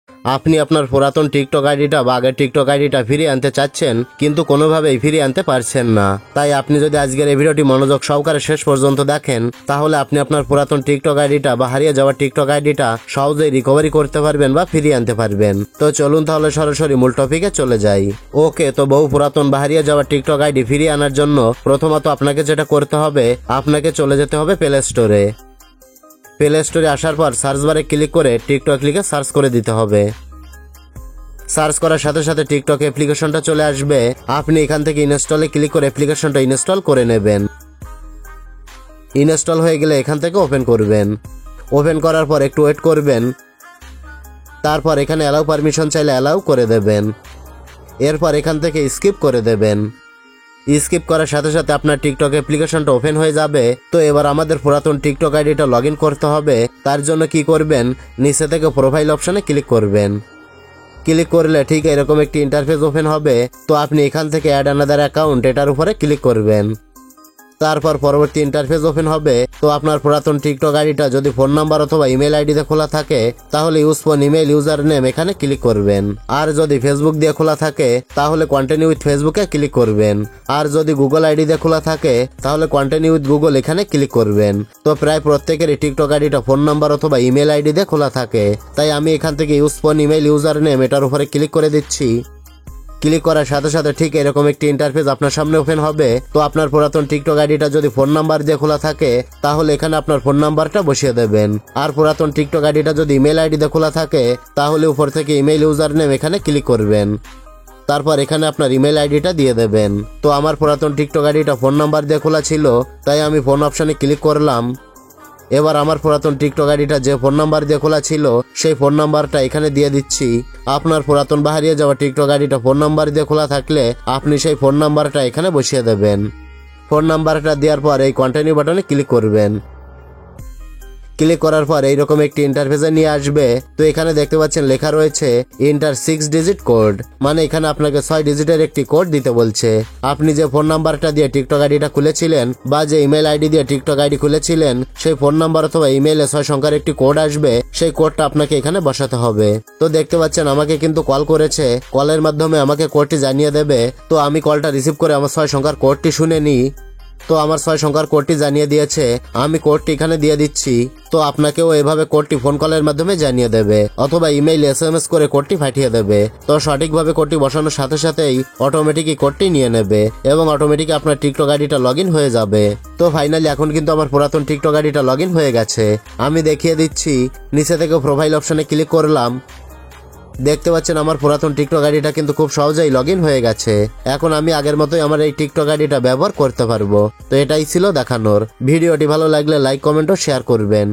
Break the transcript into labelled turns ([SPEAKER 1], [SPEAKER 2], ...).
[SPEAKER 1] আপনি আপনার পুরাতন টিকটক আইডিটা বা আগের টিকটক আইডিটা ফিরিয়ে আনতে চাচ্ছেন, কিন্তু কোনোভাবেই ফিরিয়ে আনতে পারছেন না। তাই আপনি যদি আজকের এই ভিডিওটি মনোযোগ সহকারে শেষ পর্যন্ত দেখেন, তাহলে আপনি আপনার পুরাতন টিকটক আইডিটা বা হারিয়ে যাওয়া টিকটক আইডিটা সহজেই রিকভারি করতে পারবেন বা ফিরিয়ে আনতে পারবেন। তো চলুন তাহলে সরাসরি মূল টপিকে চলে যাই। ওকে, তো বহু পুরাতন বা হারিয়ে যাওয়া টিকটক আইডি ফিরিয়ে আনার জন্য প্রথমত আপনাকে যেটা করতে হবে, আপনাকে চলে যেতে হবে প্লে স্টোরে। প্লে স্টোরে আসার পর সার্চ বারে ক্লিক করে টিকটক লিখে সার্চ করে দিতে হবে। সার্চ করার সাথে সাথে টিকটক অ্যাপ্লিকেশনটা চলে আসবে। আপনি এখান থেকে ইনস্টলে ক্লিক করে অ্যাপ্লিকেশনটা ইনস্টল করে নেবেন। ইনস্টল হয়ে গেলে এখান থেকে ওপেন করবেন। ওপেন করার পর একটু ওয়েট করবেন। তারপর এখানে অ্যালাউ পারমিশন চাইলে অ্যালাউ করে দেবেন। এরপর এখান থেকে স্কিপ করে দেবেন। স্কিপ করার সাথে সাথে আপনার টিকটক অ্যাপ্লিকেশনটা ওপেন হয়ে যাবে। তো এবার আমাদের পুরাতন টিকটক আইডিটা লগ ইন করতে হবে। তার জন্য কি করবেন, নিচে থেকে প্রোফাইল অপশনে ক্লিক করবেন। ক্লিক করলে ঠিক এরকম একটি ইন্টারফেস ওপেন হবে। তো আপনি এখান থেকে অ্যাড আনাদার অ্যাকাউন্ট এটার উপরে ক্লিক করবেন। তারপর পরবর্তী ইন্টারফেস ওপেন হবে। তো আপনার পুরাতন টিকটক আইডিটা যদি ফোন নাম্বার অথবা ইমেল আইডিতে খোলা থাকে, তাহলে use phone email user name এখানে ক্লিক করবেন। আর যদি ফেসবুক দিয়ে খোলা থাকে, তাহলে কন্টিনিউ উইথ ফেসবুকে ক্লিক করবেন। আর যদি গুগল আইডি দিয়ে খোলা থাকে, তাহলে কন্টিনিউ উইথ গুগল এখানে ক্লিক করবেন। তো প্রায় প্রত্যেকেরই টিকটক আইডিটা ফোন নাম্বার অথবা ইমেল আইডি দিয়ে খোলা থাকে। তাই আমি এখান থেকে use phone email user name এটার উপরে ক্লিক করে দিচ্ছি। ক্লিক করার সাথে সাথে ঠিক এরকম একটি ইন্টারফেস আপনার সামনে ওপেন হবে। তো আপনার পুরাতন টিকটক আইডিটা যদি ফোন নাম্বার দিয়ে খোলা থাকে, তাহলে এখানে আপনার ফোন নাম্বারটা বসিয়ে দেবেন। আর পুরাতন টিকটক আইডিটা যদি ইমেল আইডি দিয়ে খোলা থাকে, তাহলে উপর থেকে ইমেল ইউজার নেম এখানে ক্লিক করবেন। তারপর এখানে আপনার ইমেল আইডিটা দিয়ে দেবেন। তো আমার পুরাতন টিকটক আইডিটা ফোন নাম্বার দিয়ে খোলা ছিল, তাই আমি ফোন অপশনে ক্লিক করলাম। এবার আমার পুরাতন টিকটক আইডিটা যে ফোন নাম্বার দিয়ে খোলা ছিল, সেই ফোন নাম্বারটা এখানে দিয়ে দিচ্ছি। আপনার পুরাতন বা হারিয়ে যাওয়া টিকটক আইডিটা ফোন নাম্বার দিয়ে খোলা থাকলে আপনি সেই ফোন নাম্বারটা এখানে বসিয়ে দেবেন। ফোন নাম্বারটা দেওয়ার পর এই কন্টিনিউ বাটনে ক্লিক করবেন। ক্লিক করার পর এইরকম একটি ইন্টারফেসে নিয়ে আসবে। তো এখানে দেখতে পাচ্ছেন লেখা রয়েছে ইন্টার 6 ডিজিট কোড, মানে এখানে আপনাকে 6 ডিজিটের একটি কোড দিতে বলছে। আপনি যে ফোন নাম্বারটা দিয়ে টিকটক আইডিটা খুলেছিলেন বা যে ইমেল আইডি দিয়ে টিকটক আইডি খুলেছিলেন, সেই ফোন নাম্বার অথবা ইমেইলে 6 সংখ্যার একটি কোড আসবে। সেই কোডটা আপনাকে এখানে বসাতে হবে। তো দেখতে পাচ্ছেন আমাকে কিন্তু কল করেছে। কলের মাধ্যমে আমাকে কোডটি জানিয়ে দেবে। তো আমি কলটা রিসিভ করে আমার 6 সংখ্যার কোডটি শুনে নিই। তো আমার 6 সংখ্যার কোডটি জানিয়ে দিয়েছে, আমি কোডটি এখানে দিয়ে দিচ্ছি। তো আপনাকেও এভাবে কোডটি ফোন কলের মাধ্যমে জানিয়ে দেবে অথবা ইমেইল SMS করে কোডটি পাঠিয়ে দেবে। তো সঠিকভাবে কোডটি বসানোর সাথে সাথেই অটোমেটিকই কোডটি নিয়ে নেবে এবং অটোমেটিক আপনার টিকটক আইডিটা লগ ইন হয়ে যাবে। তো ফাইনালি এখন কিন্তু আমার পুরাতন টিকটক আইডিটা লগ ইন হয়ে গেছে। আমি দেখিয়ে দিচ্ছি। নিচে থেকে প্রোফাইল অপশনে ক্লিক করলাম। দেখতে পাচ্ছেন আমার পুরাতন টিকটক আইডিটা কিন্তু খুব সহজেই লগ ইন হয়ে গেছে। এখন আমি আগের মতোই আমার এই টিকটক আইডিটা ব্যবহার করতে পারবো। তো এটাই ছিল দেখানোর। ভিডিওটি ভালো লাগলে লাইক কমেন্ট ও শেয়ার করবেন।